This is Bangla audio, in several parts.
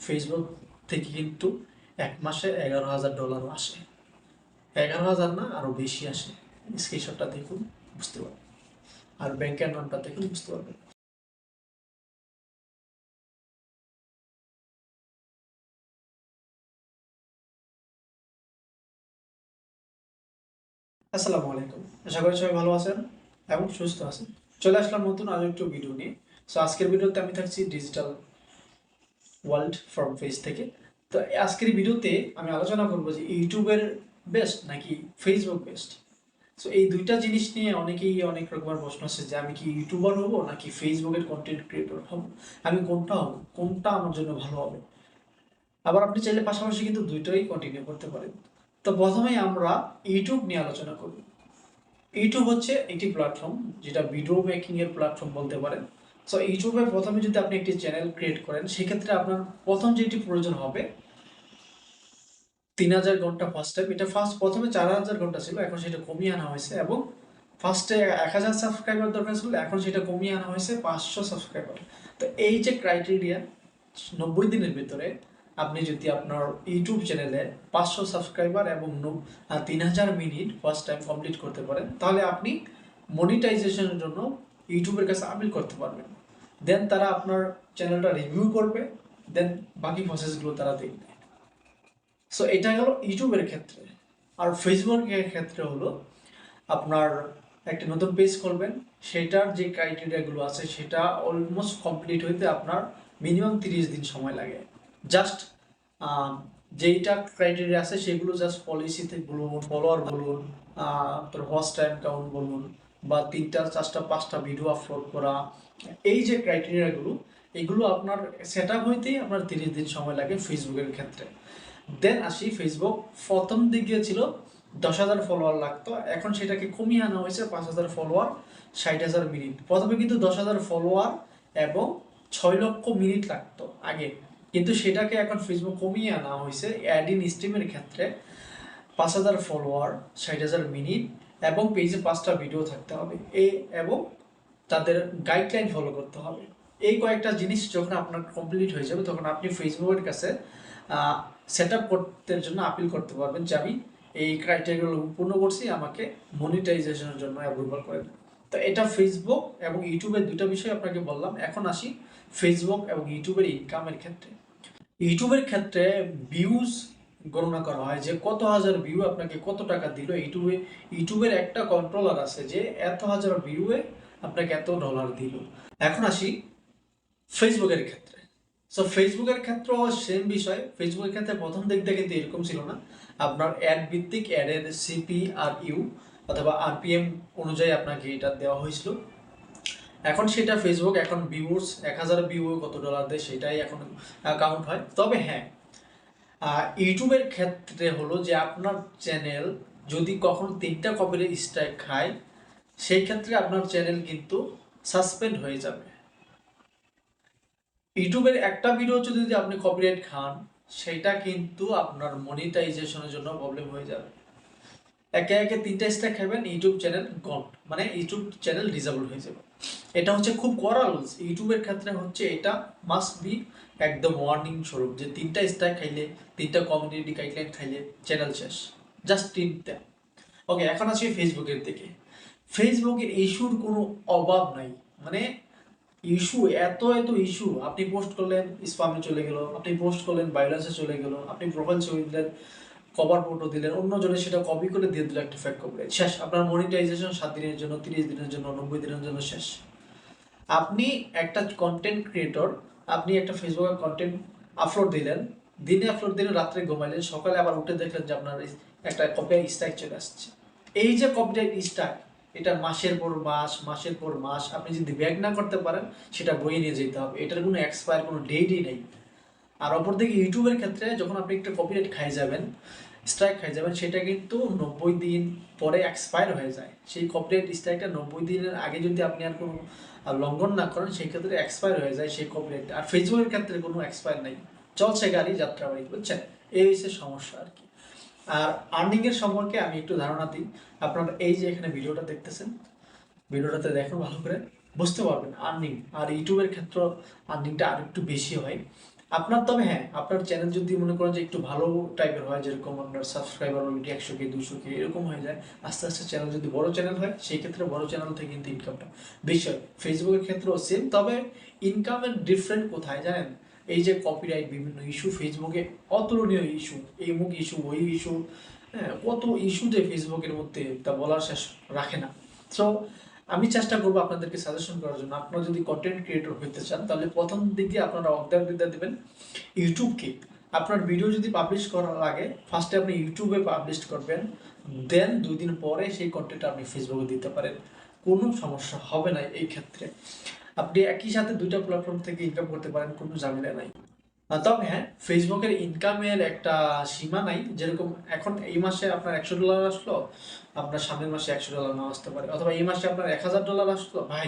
ফেসবুক থেকে কিন্তু এক মাসে $11,000 আসে। 11,000 না, আরও বেশি আসে। স্ক্রিনশটটা দেখুন, বুঝতে পারবেন। আর ব্যাংকের নামটা দেখুন, বুঝতে পারবেন। আসসালামু আলাইকুম, আশা করি সবাই ভালো আছেন এবং সুস্থ আছেন। চলে আসলাম নতুন আরও একটু ভিডিও নিয়ে। সো আজকের ভিডিওতে আমি থাকছি ডিজিটাল ওয়ার্ল্ড ফ্রম পেজ থেকে। তো আজকের ভিডিওতে আমি আলোচনা করবো যে ইউটিউবের বেস্ট নাকি ফেসবুক বেস্ট। সো এই দুইটা জিনিস নিয়ে অনেকেই অনেক রকমের প্রশ্ন আছে যে আমি কি ইউটিউবার হব নাকি ফেসবুকের কন্টেন্ট ক্রিয়েটর হব, আমি কোনটা হব, কোনটা আমার জন্য ভালো হবে। আবার আপনি চাইলে পাশাপাশি কিন্তু দুইটাই কন্টিনিউ করতে পারেন। তো প্রথমেই আমরা ইউটিউব নিয়ে আলোচনা করব। ইউটিউব হচ্ছে একটি প্ল্যাটফর্ম, যেটা ভিডিও মেকিং এর প্ল্যাটফর্ম বলতে পারেন। সো ইউটিউবে প্রথমে যদি আপনি একটি চ্যানেল ক্রিয়েট করেন, সেক্ষেত্রে আপনার প্রথম যেটি প্রয়োজন হবে 3,000 ঘন্টা ফার্স্ট টাইম। এটা প্রথমে 4,000 ঘন্টা ছিল, এখন সেটা কমিয়ে আনা হয়েছে। এবং ফার্স্টে 1,000 সাবস্ক্রাইবার দরকার ছিল, এখন সেটা কমিয়ে আনা হয়েছে 500 সাবস্ক্রাইবার। তো এই যে ক্রাইটেরিয়া, 90 দিনের ভিতরে আপনি যদি আপনার ইউটিউব চ্যানেলে 500 সাবস্ক্রাইবার এবং 3,000 মিনিট ফার্স্ট টাইম কমপ্লিট করতে পারেন, তাহলে আপনি মনিটাইজেশনের জন্য ইউটিউবের কাছে আপিল করতে পারবেন। দেন তারা আপনার চ্যানেলটা রিভিউ করবে, দেন বাকি প্রসেসগুলো তারা দেখবে। সো এটা হলো ইউটিউবের ক্ষেত্রে। আর ফেসবুকের ক্ষেত্রে হলো আপনার একটা নতুন পেজ খুলবেন, সেটার যে ক্রাইটেরিয়াগুলো আছে সেটা অলমোস্ট কমপ্লিট হইতে আপনার মিনিমাম 30 দিন সময় লাগে। জাস্ট যেইটা ক্রাইটেরিয়া আছে সেগুলো জাস্ট পলিসিতে বলুন, ফলোয়ার বলুন, তোর হোস্ট টাইম কাউন্ট বলুন, বা 3টা 4টা 5টা ভিডিও আপলোড করা, এই যে ক্রাইটেরিয়াগুলো, এগুলো আপনার সেট আপ হইতেই আপনার 30 দিন সময় লাগে ফেসবুকের ক্ষেত্রে। দেন আসি ফেসবুক। প্রথম দিকে ছিল 10,000 ফলোয়ার লাগতো, এখন সেটাকে কমিয়ে আনা হয়েছে 5,000 ফলোয়ার, 60,000 মিনিট। প্রথমে কিন্তু 10,000 ফলোয়ার এবং 6 লক্ষ মিনিট লাগতো আগে, কিন্তু সেটাকে এখন ফেসবুক কমিয়ে আনা হয়েছে অ্যাড ইন স্ট্রিমের ক্ষেত্রে 5,000 ফলোয়ার, 60,000 মিনিট এবং পেজে 5টা ভিডিও থাকতে হবে, এবং তাদের গাইডলাইন ফলো করতে হবে। এই কয়েকটা জিনিস যখন আপনার কমপ্লিট হয়ে যাবে, তখন আপনি ফেসবুকের কাছে সেট আপ করতে জন্য আপিল করতে পারবেন যে আমি এই ক্রাইটেরিয়াগুলো পূর্ণ করছি, আমাকে মনিটাইজেশনের জন্য অ্যাপ্রুভাল করে দেন। তো এটা ফেসবুক এবং ইউটিউবের দুটো বিষয় আপনাকে বললাম। এখন আসি ফেসবুক এবং ইউটিউবের ইনকামের ক্ষেত্রে। ইউটিউবের ক্ষেত্রে ভিউজ গণনা করা হয় যে কত হাজার ভিউ আপনাকে কত টাকা দিল। ইউটিউবের একটা কন্ট্রোলার আছে যে এত হাজার ভিউয়ে আপনাকে এত ডলার দিল। এখন আসি ফেসবুকের ক্ষেত্রে। সো ফেসবুকের ক্ষেত্রেও সেম বিষয়। ফেসবুকের ক্ষেত্রে প্রথম দিকটা কিন্তু এরকম ছিল না, আপনার অ্যাড ভিত্তিক অ্যাডের সিপি আর ইউ অথবা আরপিএম অনুযায়ী আপনাকে এটা দেওয়া হয়েছিল। এখন সেটা ফেসবুক এখন ভিউস 1,000 ভিউ কত ডলার দেয় সেটাই এখন কাউন্ট হয়। তবে হ্যাঁ, ইউটিউবের ক্ষেত্রে হলো যে আপনার চ্যানেল যদি কখনো 3টা কপিরাইট স্ট্রাইক খায়, সেই ক্ষেত্রে আপনার চ্যানেল কিন্তু সাসপেন্ড হয়ে যাবে। ইউটিউবের একটা ভিডিও যদি আপনি কপিরাইট খান, সেটা কিন্তু আপনার মনিটাইজেশনের জন্য প্রবলেম হয়ে যাবে। একে একে 3টা স্ট্রাইক খাবেন, ইউটিউব চ্যানেল গন, মানে ইউটিউব চ্যানেল ডিসেবল হয়ে যাবে। এটা হচ্ছে খুব কড়া রুলস ইউটিউবের ক্ষেত্রে, হচ্ছে এটা মাস্ট বি একদম ওয়ার্নিং স্বরূপ যে 3টা স্ট্রাইক খাইলে, 3টা কমিউনিটি গাইডলাইন খাইলে চ্যানেল শেষ। জাস্ট 3টা। ওকে, এখন আসি ফেসবুকের দিকে। ফেসবুকের ইস্যুর কোনো অভাব নাই, মানে ইস্যু এত এত ইস্যু। আপনি পোস্ট করলেন স্প্যামে চলে গেল, আপনি পোস্ট করলেন ভাইরাসে চলে গেল, আপনি প্রোফাইল ছবি দিলেন, কভার ফটো দিলেন, অন্যজনে সেটা কপি করে দিয়ে দিল একটা ফেক কপিরাইট, শেষ। আপনার মনিটাইজেশন 7 দিনের জন্য, 30 দিনের জন্য, 90 দিনের জন্য শেষ। আপনি একটা কন্টেন্ট ক্রিয়েটর, আপনি একটা ফেসবুকে কন্টেন্ট আপলোড দিলেন, দিনে আপলোড দিলেন, রাত্রে ঘুমাইলেন, সকালে আবার উঠে দেখলেন যে আপনার একটা কপিরাইট স্ট্রাইক চলে আসছে। এই যে কপিরাইট স্ট্রাইক, এটা মাসের পর মাস, মাসের পর মাস আপনি যদি ব্যাক না করতে পারেন, সেটা বইয়ে নিয়ে যেতে হবে। এটার কোনো এক্সপায়ার, কোনো ডেটই নেই। আর অপরদিকে ইউটিউবের ক্ষেত্রে যখন আপনি একটা কপিরাইট খাই যাবেন, স্ট্রাইক খাই যাবেন, সেটা কিন্তু 90 দিন পরে এক্সপায়ার হয়ে যায়। সেই কপিরাইট স্ট্রাইকটা 90 দিনের আগে যদি আপনি আর কোনো লঙ্ঘন না করেন, সেই ক্ষেত্রে এক্সপায়ার হয়ে যায় সেই কপিরাইটটা। আর ফেসবুকের ক্ষেত্রে কোনো এক্সপায়ার নেই, চলছে গাড়ি যাত্রাবাড়ি, বুঝছেন? এই হচ্ছে সমস্যা আর কি। আর আর্নিংয়ের সম্পর্কে আমি একটু ধারণা দিই। আপনারা এই যে এখানে ভিডিওটা দেখতেছেন, ভিডিওটাতে দেখুন, ভালো করে বুঝতে পারবেন আর্নিং। আর ইউটিউবের ক্ষেত্রে আর্নিংটা আর একটু বেশি হয়। আপনার, তবে হ্যাঁ, আপনার চ্যানেল যদি মনে করেন যে একটু ভালো টাইপের হয়, যেরকম আপনার সাবস্ক্রাইবার অলরেডি 100K 200K এরকম হয়ে যায়, আস্তে আস্তে চ্যানেল যদি বড় চ্যানেল হয়, সেই ক্ষেত্রে বড় চ্যানেল থেকে কিন্তু ইনকামটা বেশি হয়। ফেসবুকের ক্ষেত্রেও সেম, তবে ইনকামের ডিফারেন্ট কোথায় জানেন? এই যে কপিরাইট বিভিন্ন ইস্যু, ফেসবুকে অতুলনীয় ইস্যু, এই মুখ ইস্যু, ওই ইস্যু, হ্যাঁ, কত ইস্যু যে ফেসবুকের মধ্যে তা বলার শেষ রাখে না। সো আমি চেষ্টা করবো আপনাদেরকে সাজেশন করার জন্য। আপনারা যদি কন্টেন্ট ক্রিয়েটর হতে চান, তাহলে প্রথম দিকে আপনারা অগ্রাধিকার দিবেন ইউটিউবকে। আপনার ভিডিও যদি পাবলিশ করার আগে ফার্স্টে আপনি ইউটিউবে পাবলিশ করবেন, দেন 2 দিন পরে সেই কন্টেন্ট আপনি ফেসবুকে দিতে পারেন, কোনো সমস্যা হবে না এই ক্ষেত্রে। আপনি একই সাথে 2টা প্ল্যাটফর্ম থেকে ইনকাম করতে পারেন, কোনো ঝামেলা নাই। তবে হ্যাঁ, ফেসবুকের ইনকামের একটা সীমা নাই। যেরকম এখন এই মাসে আপনার $100 আসলো, আপনার সামনের মাসে $100 না আসতে পারে, অথবা এই মাসে আপনার $1000 আসলো। ভাই,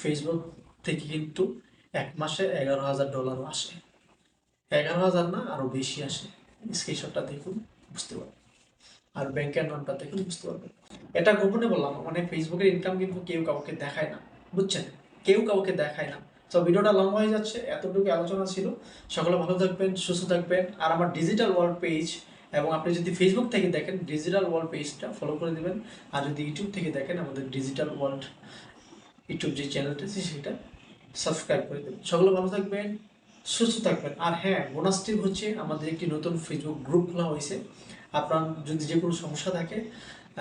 ফেসবুক থেকে কিন্তু এক মাসে $11,000 আসে। 11,000 না, আরো বেশি আসে। স্ক্রিনশটটা দেখুন, বুঝতে পারবেন। আর ব্যাংকের নামটা দেখুন, বুঝতে পারবেন। এটা গোপনে বললাম, মানে ফেসবুকের ইনকাম কিন্তু কেউ কাউকে দেখায় না, বুঝছেন? কেউ কাউকে দেখায় না। তো ভিডিওটা লম্বা হয়ে যাচ্ছে, এতটুকু আলোচনা ছিল। সকলে ভালো থাকবেন, সুস্থ থাকবেন। আর আমার ডিজিটাল ওয়ার্ল্ড পেজ, এবং আপনি যদি ফেসবুক থেকে দেখেন, ডিজিটাল ওয়ার্ল্ড পেজটা ফলো করে দিবেন। আর যদি ইউটিউব থেকে দেখেন, আমাদের ডিজিটাল ওয়ার্ল্ড ইউটিউব যে চ্যানেলটা আছে সেটা সাবস্ক্রাইব করে দেবেন। সকলে ভালো থাকবেন, সুস্থ থাকবেন। আর হ্যাঁ, বোনাস টিপ হচ্ছে, আমাদের একটি নতুন ফেসবুক গ্রুপ খোলা হয়েছে। আপনার যদি যে কোনো সমস্যা থাকে,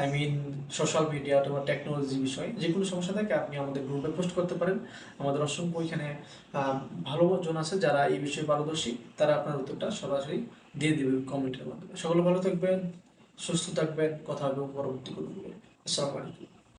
আই মিন সোশ্যাল মিডিয়া অথবা টেকনোলজি বিষয়ে যে কোনো সমস্যা থাকে, আপনি আমাদের গ্রুপে পোস্ট করতে পারেন। আমাদের অসংখ্য এখানে ভালো জন আছে যারা এই বিষয়ে পারদর্শী, তারা আপনার উত্তরটা সরাসরি দিয়ে দেবে কমেন্টের মাধ্যমে। সকলে ভালো থাকবেন, সুস্থ থাকবেন। কথা হবে পরবর্তী কোনো। আসসালামু আলাইকুম।